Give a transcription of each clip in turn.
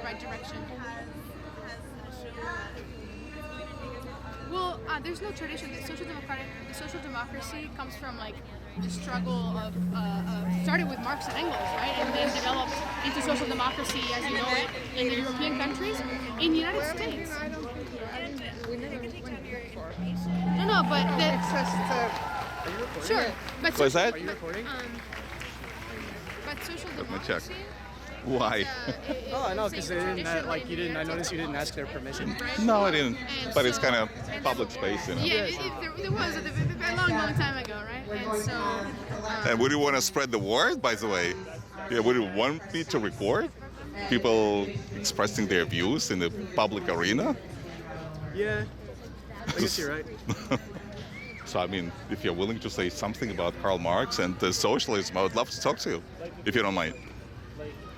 right direction. Well, there's no tradition. The social democracy comes from like the struggle of started with Marx and Engels, right, and then developed into social democracy as you know it in the European countries. In the United States. No, but It's just. Are you recording? sure. But Was that? Are you recording? But social Let me check. democracy. Why? Oh, I know, because they didn't. I noticed you didn't ask their permission. No, I didn't. And But it's so- kind of public space, you know. Yeah, there was a long time ago, right? And so. And would you want to spread the word, by the way? Yeah, would you want me to record people expressing their views in the public arena? Yeah, I guess you're right. So, I mean, if you're willing to say something about Karl Marx and socialism, I would love to talk to you, if you don't mind.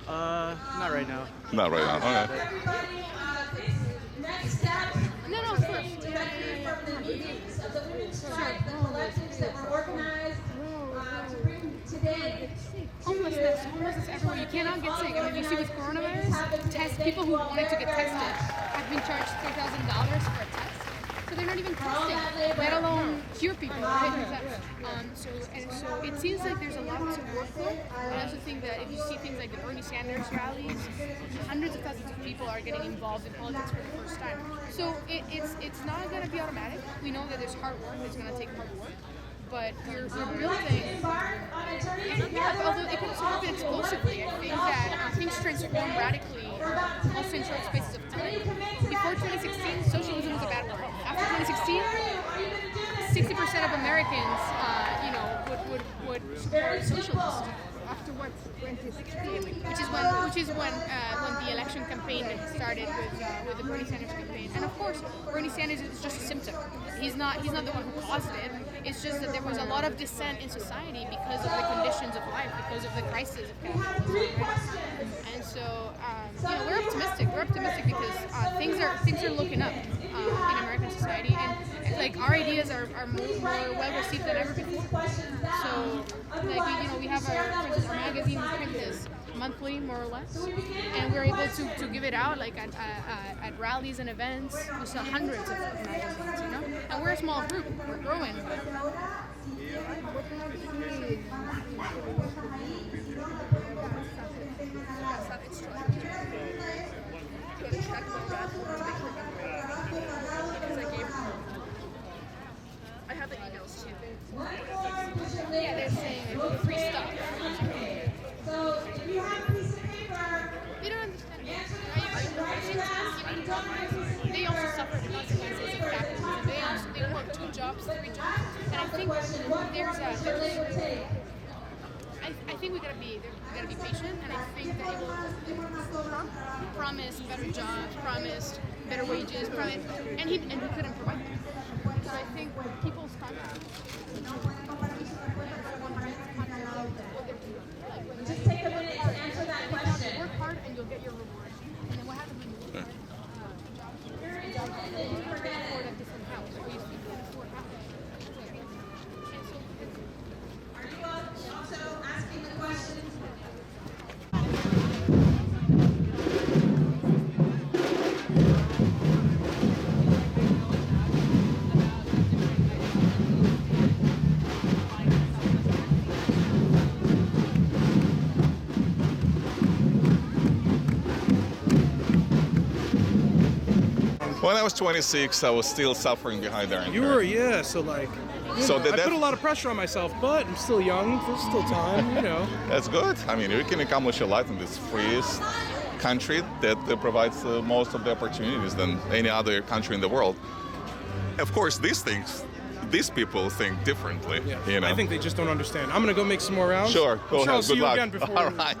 Not right now. Not right now. Okay. Next step. No, of course. From the meetings of the women's right, the collectives that were organized to bring today. Homelessness everywhere. You cannot get sick. I mean, you see with coronavirus, people who wanted to get tested have been charged $3,000 for a test. So they're not even testing, let alone cure people, right? So it seems like there's a lot to work for. I also think that if you see things like the Bernie Sanders rallies, hundreds of thousands of people are getting involved in politics for the first time. So it's not going to be automatic. We know that there's hard work. It's going to take hard work. But we're building, although it can also happen explosively. I think that things transform radically also in short spaces of time. Before 2016, socialism was a bad word. After 2016, 60% of Americans, would support socialism. After what? 2016? Which is when the election campaign started with the Bernie Sanders campaign. And of course, Bernie Sanders is just a symptom. He's not the one who caused it. It's just that there was a lot of dissent in society because of the conditions of life, because of the crisis of capitalism. And so, we're optimistic. We're optimistic because things are looking up in American society, and like our ideas are more well received than ever before. So, like we have our magazine. We print this monthly, more or less, and we're able to give it out like at rallies and events. We sell hundreds of magazines, and we're a small group. We're growing. I have the emails too. Yeah, they're saying free stuff. So if you have a piece of paper, We don't understand. They also suffer the consequences of capitalism. They work 2 jobs, 3 jobs, and I think I think we gotta be patient, and I think that Trump promised better jobs, promised better wages, and he couldn't provide them. So I think people's confidence. just take a minute to answer that question. Work hard and you'll get your reward. And then what happens when you work? Afford a different house, or you can afford house. Are you also asking the question? When I was 26, I was still suffering behind Iron You Curtain. were, yeah. So like, So I put a lot of pressure on myself, but I'm still young. There's still time, That's good. I mean, you can accomplish a lot in this freest country that provides most of the opportunities than any other country in the world. Of course, these people think differently. Yeah. I think they just don't understand. I'm gonna go make some more rounds. Sure, go I'm sure I'll ahead. see Good you luck. again before. All right.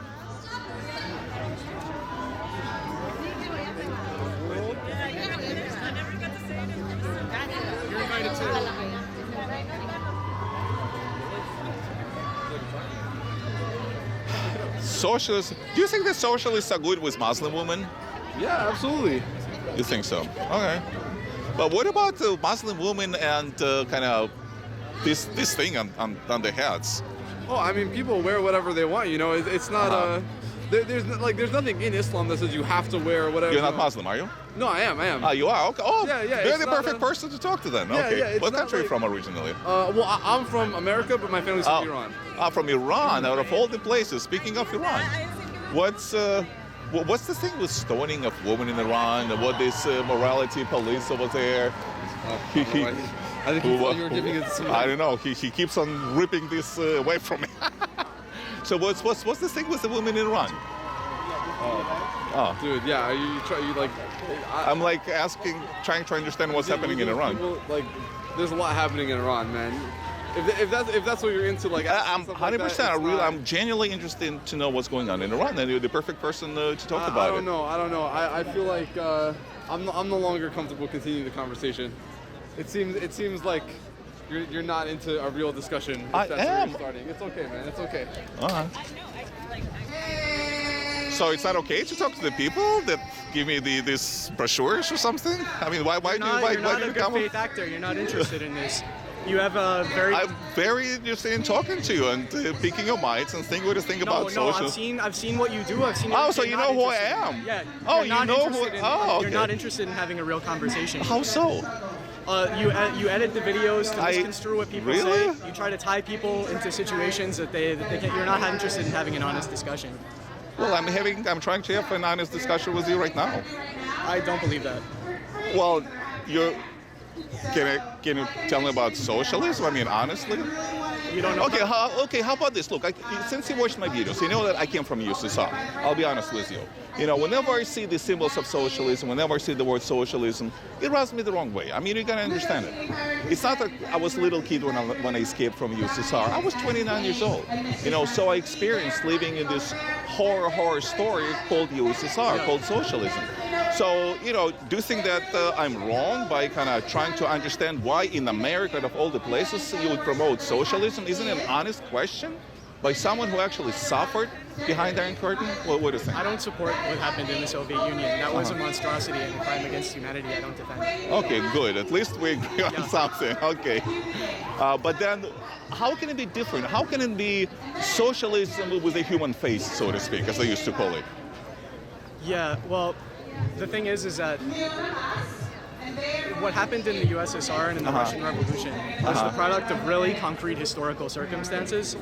You're invited too. Socialists. Do you think that socialists are good with Muslim women? Yeah, absolutely. You think so? Okay. But what about the Muslim women and kind of this thing on their heads? Oh, I mean, people wear whatever they want. It's not there's nothing in Islam that says you have to wear whatever. You're not Muslim, are you? No, I am. You are? Okay. Oh, Yeah, you're the perfect person to talk to then. Yeah, Okay. yeah, it's What not country are you like- from originally? Well, I'm from America, but my family's from Iran. From Iran, out of all the places. Speaking of Iran, what's the thing with stoning of women in Iran? What this morality police over there? I think you're giving it to somebody. I don't know. He keeps on ripping this away from me. So what's the thing with the women in Iran? Dude, yeah, I'm like trying to understand what's happening in Iran. People, there's a lot happening in Iran, man. If that's what you're into, I'm stuff like 100%. that, I'm genuinely interested to know what's going on in Iran, and you're the perfect person to talk about it. I don't know. I feel like I'm no longer comfortable continuing the conversation. It seems like you're not into a real discussion. If I that's where am. you're starting. It's okay, man. It's okay. So it's not okay to talk to the people that give me these brochures or something? I mean, why You're not do a you good come? faith actor. You're not interested in this. You have a very I'm very interested in talking to you and picking your minds and seeing what you think about social. I've seen what you do. I've seen. Oh, so you're you not know who I interested in- am? Yeah. Oh, you're you not know who? interested in- Oh, okay. You're not interested in having a real conversation. How so? You edit the videos to misconstrue what people Really? say. You try to tie people into situations that they can't. You're not interested in having an honest discussion. Well, I'm trying to have an honest discussion with you right now. I don't believe that. Well, can you tell me about socialism? I mean, honestly. You don't know. Okay, how about this? Look, since you watched my videos, you know that I came from USSR. I'll be honest with you. Whenever I see the symbols of socialism, whenever I see the word socialism, it rubs me the wrong way. I mean, you gotta understand it. It's not that I was a little kid when I escaped from USSR. I was 29 years old. So I experienced living in this horror story called USSR, called socialism. So, do you think that I'm wrong by kind of trying to understand why in America, of all the places, you would promote socialism? Isn't it an honest question by someone who actually suffered behind the Iron Curtain? What do you think? I don't support what happened in the Soviet Union. That was a monstrosity and a crime against humanity. I don't defend it. Okay, good. At least we agree on something. Okay. But then, how can it be different? How can it be socialism with a human face, so to speak, as I used to call it? Yeah, well, the thing is that what happened in the USSR and in the Russian Revolution was the product of really concrete historical circumstances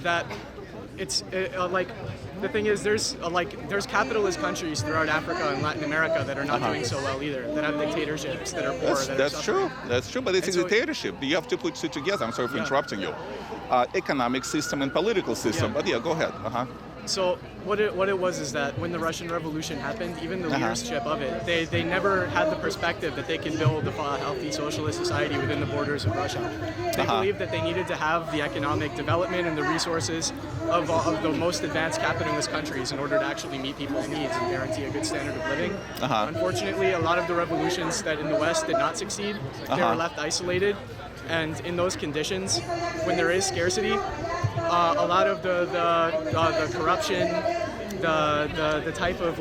that it's like the thing is there's capitalist countries throughout Africa and Latin America that are not doing so well either, that have dictatorships, that are poor, That's true. That's true. But it's a dictatorship. You have to put two together. I'm sorry for interrupting you. Economic system and political system. But go ahead. So what it was is that when the Russian Revolution happened, even the leadership of it, they never had the perspective that they can build a healthy socialist society within the borders of Russia. They believed that they needed to have the economic development and the resources of the most advanced capitalist countries in order to actually meet people's needs and guarantee a good standard of living. Unfortunately, a lot of the revolutions that in the West did not succeed, they were left isolated. And in those conditions, when there is scarcity, a lot of the corruption, the type of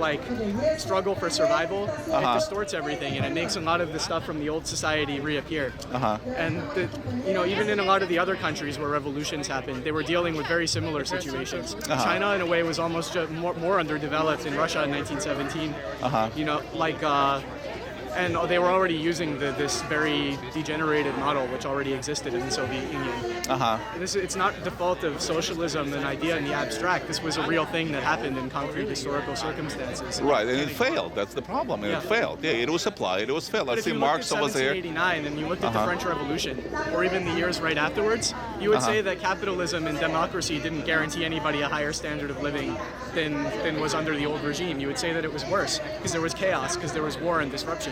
struggle for survival, it distorts everything, and it makes a lot of the stuff from the old society reappear. And even in a lot of the other countries where revolutions happened, they were dealing with very similar situations. China, in a way, was almost more underdeveloped in Russia in 1917. And they were already using this very degenerated model which already existed in the Soviet Union. It's not the fault of socialism, an idea in the abstract. This was a real thing that happened in concrete historical circumstances. Right, and it failed. That's the problem. And it failed. Yeah, it was applied. It was failed. I see Marx over there. If you looked at 1789 and you looked at the French Revolution, or even the years right afterwards, you would say that capitalism and democracy didn't guarantee anybody a higher standard of living than was under the old regime. You would say that it was worse because there was chaos, because there was war and disruption.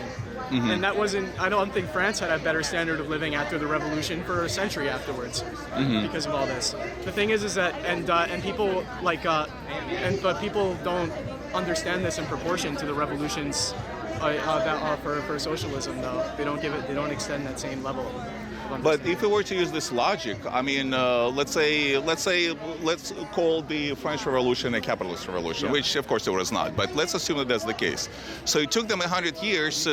And that wasn't, I don't think France had a better standard of living after the revolution for a century afterwards because of all this. The thing is that, and people but people don't understand this in proportion to the revolutions for socialism though. They don't extend that same level. But if we were to use this logic, I mean, let's call the French Revolution a capitalist revolution, which of course it was not. But let's assume that that's the case. So it took them 100 years.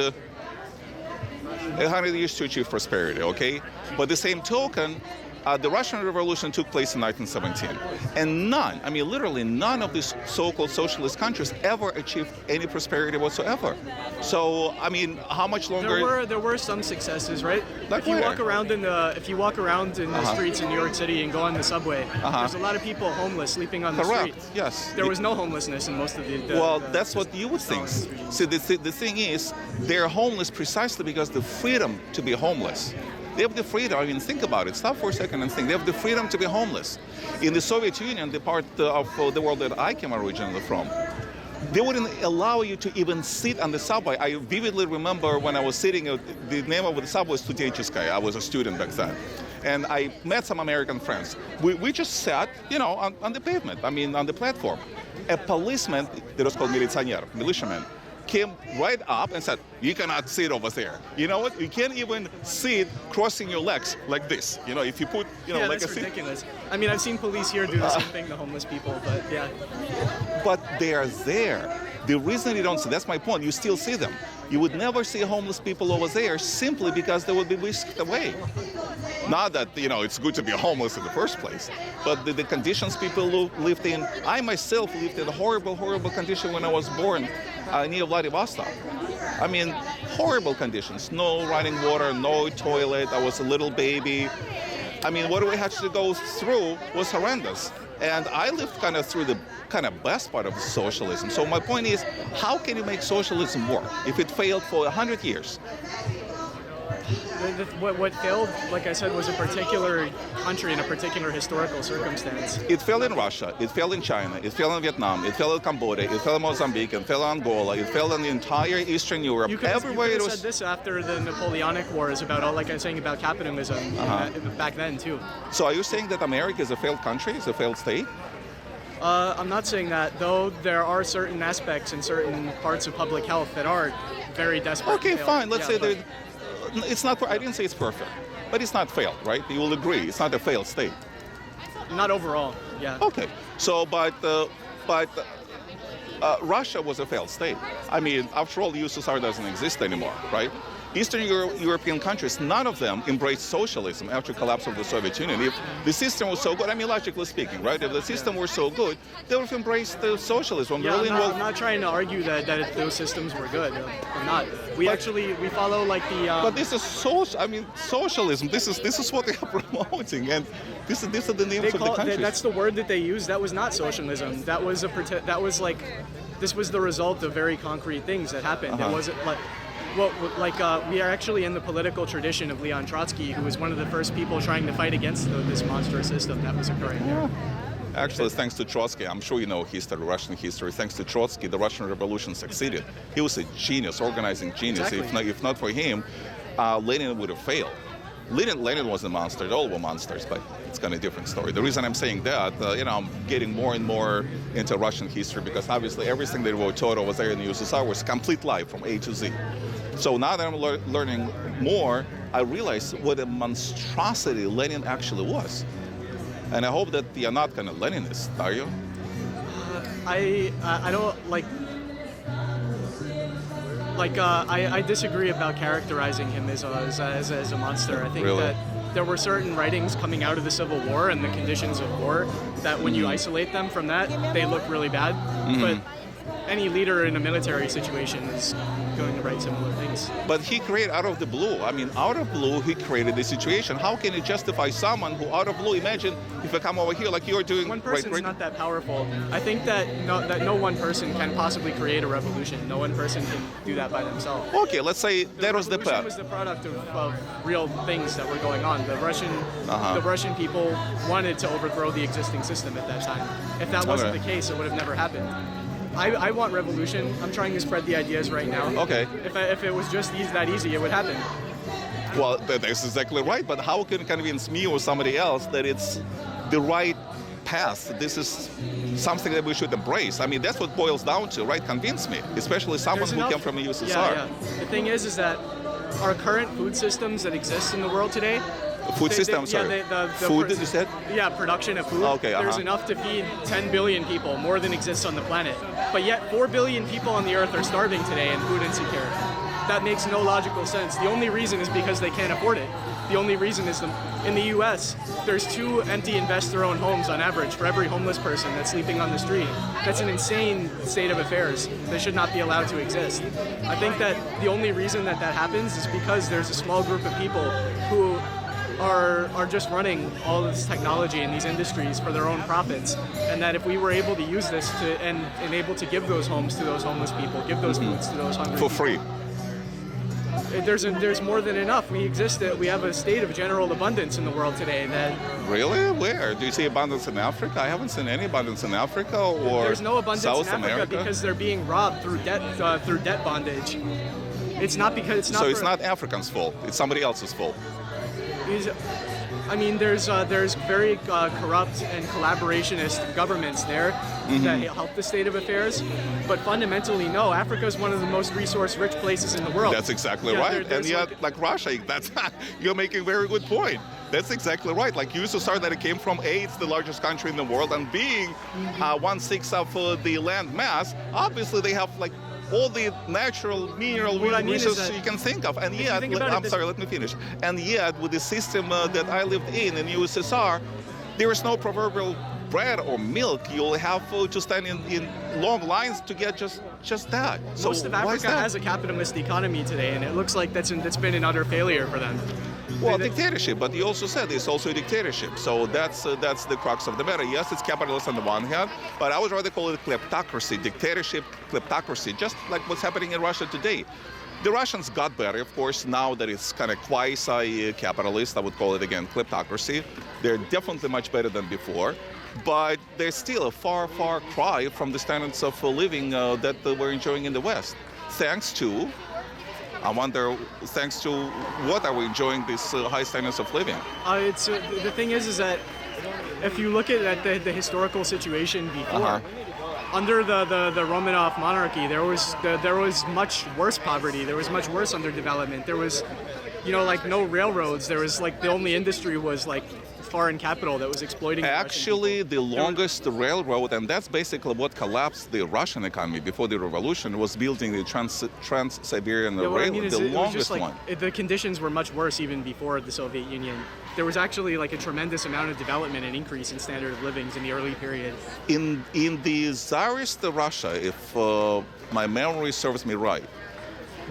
100 years to achieve prosperity, okay? But the same token, The Russian Revolution took place in 1917, and none, I mean literally none of these so-called socialist countries ever achieved any prosperity whatsoever. So, I mean, how much longer? There were some successes, right? Like if you where? walk around in the streets in New York City and go on the subway, there's a lot of people homeless sleeping on the Correct. street. Yes. There was no homelessness in most of the Well, that's what you would think. See, the thing is, they're homeless precisely because the freedom to be homeless. They have the freedom, I mean, think about it. Stop for a second and think. They have the freedom to be homeless. In the Soviet Union, the part of the world that I came originally from, they wouldn't allow you to even sit on the subway. I vividly remember when I was sitting, the name of the subway was Studentskaya. I was a student back then. And I met some American friends. We just sat, you know, on the pavement, I mean, on the platform. A policeman, that was called militiaman, came right up and said, you cannot sit over there. You know what? You can't even sit crossing your legs like this. You know, if you put, you know, yeah, like that's a seat. ridiculous. I mean, I've seen police here do the same thing to homeless people, but yeah. But they are there. The reason you don't see, that's my point, you still see them. You would never see homeless people over there simply because they would be whisked away. Not that, you know, it's good to be homeless in the first place, but the conditions people lived in. I myself lived in a horrible, horrible condition when I was born near Vladivostok. I mean, horrible conditions. No running water, no toilet. I was a little baby. I mean, what we had to go through was horrendous. And I lived kind of through the kind of best part of socialism. So my point is, how can you make socialism work if it failed for 100 years? What failed, like I said, was a particular country in a particular historical circumstance. It fell in Russia, it fell in China, it fell in Vietnam, it fell in Cambodia, it fell in Mozambique, it fell in Angola, it fell in the entire Eastern Europe. You could have Everywhere said this after the Napoleonic Wars about, like I was saying, about capitalism back then too. So are you saying that America is a failed country, is a failed state? I'm not saying that, though there are certain aspects in certain parts of public health that are very desperate. Okay, fine, let's say that. that it's not, I didn't say it's perfect, but it's not failed, right? You will agree, it's not a failed state. Not overall, yeah. Okay, so but Russia was a failed state. I mean, after all, the USSR doesn't exist anymore, right? Eastern European countries, none of them embraced socialism after the collapse of the Soviet Union. If the system was so good, I mean, logically speaking, right? If the system were so good, they would have embraced the socialism. Yeah, I'm not trying to argue that those systems were good. I'm not. We follow like the. But this is socialism. This is what they are promoting, and this is the names of the countries. That's the word that they use. That was not socialism. That was this was the result of very concrete things that happened. It wasn't like. Well, we are actually in the political tradition of Leon Trotsky, who was one of the first people trying to fight against this monstrous system that was occurring there. Actually, thanks to Trotsky, I'm sure you know history, Russian history. Thanks to Trotsky, the Russian Revolution succeeded. He was a genius, organizing genius. Exactly. If not for him, Lenin would have failed. Lenin was a monster. They all were monsters, but it's kind of a different story. The reason I'm saying that, I'm getting more and more into Russian history because obviously everything they were taught over there in the USSR was complete lie from A to Z. So now that I'm learning more, I realize what a monstrosity Lenin actually was. And I hope that you're not kind of Leninist, are you? I don't I disagree about characterizing him as a monster. I think that there were certain writings coming out of the Civil War and the conditions of war that when you isolate them from that, they look really bad. But any leader in a military situation is going to write similar things. But he created out of the blue. I mean, out of blue, he created the situation. How can you justify someone who out of blue, imagine if I come over here like you're doing. One person's not that powerful. I think that no one person can possibly create a revolution. No one person can do that by themselves. Okay, let's say that was the path. The revolution was the product of real things that were going on. The Russian people wanted to overthrow the existing system at that time. If that wasn't the case, it would have never happened. I want revolution. I'm trying to spread the ideas right now. Okay. If it was just that easy, it would happen. Well, that's exactly right. But how can you convince me or somebody else that it's the right path? This is something that we should embrace. I mean, that's what boils down to, right? Convince me, especially someone who came from the USSR. Yeah. The thing is that our current food systems that exist in the world today. Food system, sorry. Food, you said? Yeah, production of food. Okay, There's enough to feed 10 billion people, more than exists on the planet. But yet 4 billion people on the earth are starving today and food insecure. That makes no logical sense. The only reason is because they can't afford it. The only reason is in the U.S., there's 2 empty investor-owned homes on average for every homeless person that's sleeping on the street. That's an insane state of affairs. They should not be allowed to exist. I think that the only reason that happens is because there's a small group of people who are just running all this technology in these industries for their own profits, and that if we were able to use this and able to give those homes to those homeless people, give those foods to those hungry For people, free. there's more than enough. We have a state of general abundance in the world today. That Really? Where? Do you see abundance in Africa? I haven't seen any abundance in Africa or there's no abundance South in Africa America. because they're being robbed through debt bondage. It's not because it's not. So it's for- not Africans' fault. It's somebody else's fault. I mean, there's very corrupt and collaborationist governments there that help the state of affairs, but fundamentally, no. Africa is one of the most resource-rich places in the world. That's exactly Yeah, right. there's And yet, like Russia, that's you're making a very good point. That's exactly right. Like USSR, that it came from A, it's the largest country in the world, and being 1/6 of the land mass, obviously they have like all the natural mineral What I mean is resources that you can think of. And you yet, think about it, I'm sorry, let me finish. And yet, with the system that I lived in USSR, there is no proverbial bread or milk. You'll have to stand in long lines to get just that. So Most of why is Africa that? has a capitalist economy today, and it looks like that's been an utter failure for them. Well, dictatorship, but you also said it's also a dictatorship. So that's the crux of the matter. Yes, it's capitalist on the one hand, but I would rather call it kleptocracy, dictatorship, kleptocracy, just like what's happening in Russia today. The Russians got better, of course, now that it's kind of quasi-capitalist, I would call it again kleptocracy. They're definitely much better than before, but they're still a far, far cry from the standards of living that we're enjoying in the West. Thanks to I wonder, thanks to what are we enjoying this high standards of living? The thing is that if you look at the historical situation before, under the Romanov monarchy, there was much worse poverty. There was much worse underdevelopment. There was, like no railroads. There was like the only industry was like foreign capital that was exploiting. Actually, the longest railroad, and that's basically what collapsed the Russian economy before the revolution, was building the Trans-Siberian Railway, the longest one. The conditions were much worse even before the Soviet Union. There was actually like a tremendous amount of development and increase in standard of living in the early period. In the Tsarist Russia, if my memory serves me right,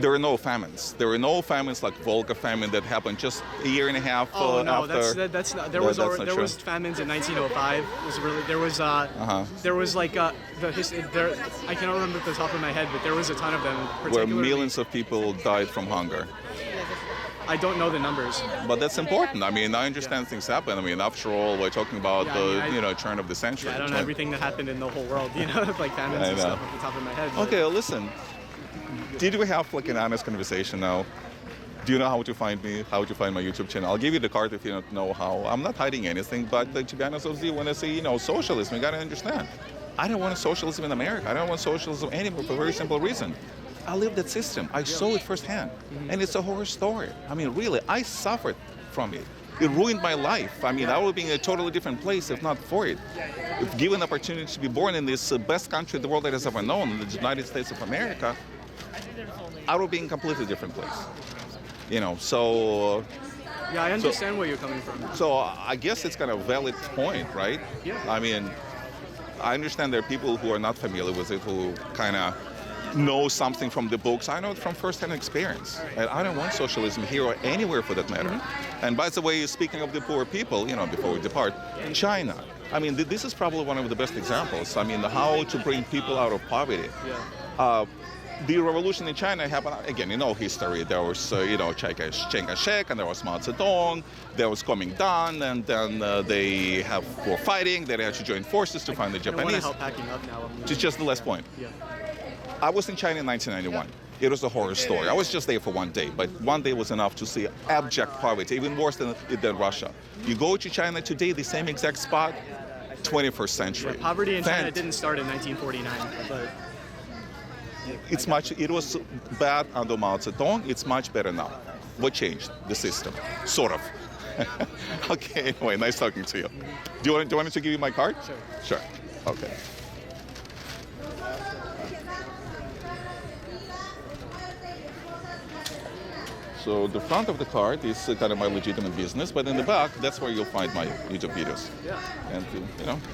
there were no famines. There were no famines like Volga famine that happened just a year and a half after. That's not. There was famines in 1905. There was like I cannot remember at the top of my head, but there was a ton of them. Where millions of people died from hunger. I don't know the numbers. But that's important. I mean, I understand things happen. I mean, after all, we're talking about the turn of the century. I don't know everything that happened in the whole world. Like famines and stuff at the top of my head. Okay, listen. Did we have like an honest conversation now? Do you know how to find me? How to find my YouTube channel? I'll give you the card if you don't know how. I'm not hiding anything, but to be honest with you, when I say, socialism, you gotta understand. I don't want socialism in America. I don't want socialism anymore for a very simple reason. I lived that system. I saw it firsthand. And it's a horror story. I mean, really, I suffered from it. It ruined my life. I mean, I would be in a totally different place if not for it. If given the opportunity to be born in this best country the world has ever known, the United States of America, I would be in a completely different place. So... Yeah, I understand where you're coming from. So I guess it's kind of a valid point, right? Yeah. I mean, I understand there are people who are not familiar with it, who kind of know something from the books. I know it from first-hand experience. And I don't want socialism here or anywhere for that matter. And by the way, speaking of the poor people, before we depart, China. I mean, this is probably one of the best examples. I mean, how to bring people out of poverty. Yeah. The revolution in China happened, again, history. There was, Chiang Kai-shek, and there was Mao Zedong, there was Kuomintang, and then they were fighting. They had to join forces to find the Japanese. I want to help packing up now. Just the last point. Yeah. I was in China in 1991. It was a horror story. I was just there for one day, but one day was enough to see abject poverty, even worse than Russia. You go to China today, the same exact spot, 21st century. Yeah, poverty in China didn't start in 1949, but... It was bad under Mao Zedong. It's much better now. What changed? The system, sort of. Okay. Anyway, nice talking to you. Do you want me to give you my card? Sure. Sure. Okay. So the front of the card is kind of my legitimate business, but in the back, that's where you'll find my YouTube videos. Yeah. And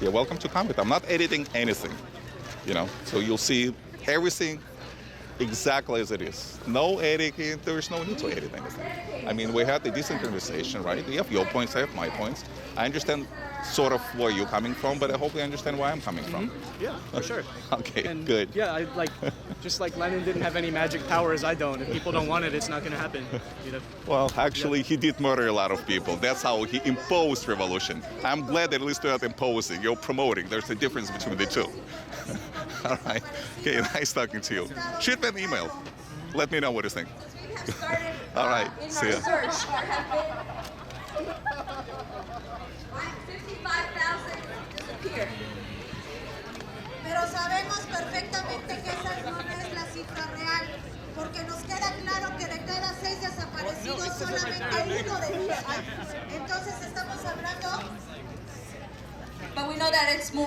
you're welcome to comment. I'm not editing anything, so you'll see everything exactly as it is. No editing, there's no need to edit anything. I mean, we had a decent conversation, right? You have your points, I have my points. I understand sort of where you're coming from, but I hope you understand where I'm coming from. Yeah, for sure. Okay, And good. Yeah, just like Lenin didn't have any magic powers, I don't. If people don't want it, it's not going to happen. Well, actually, he did murder a lot of people. That's how he imposed revolution. I'm glad that at least you're not imposing, you're promoting. There's a difference between the two. All right. Okay, nice talking to you. Shoot me an email. Let me know what you think. All right, see ya. 55,000 disappeared. Pero sabemos perfectamente que esa no es la cifra real, porque nos queda claro que de cada 6 desaparecidos solamente uno denuncia. Entonces estamos hablando. But we know that it's more.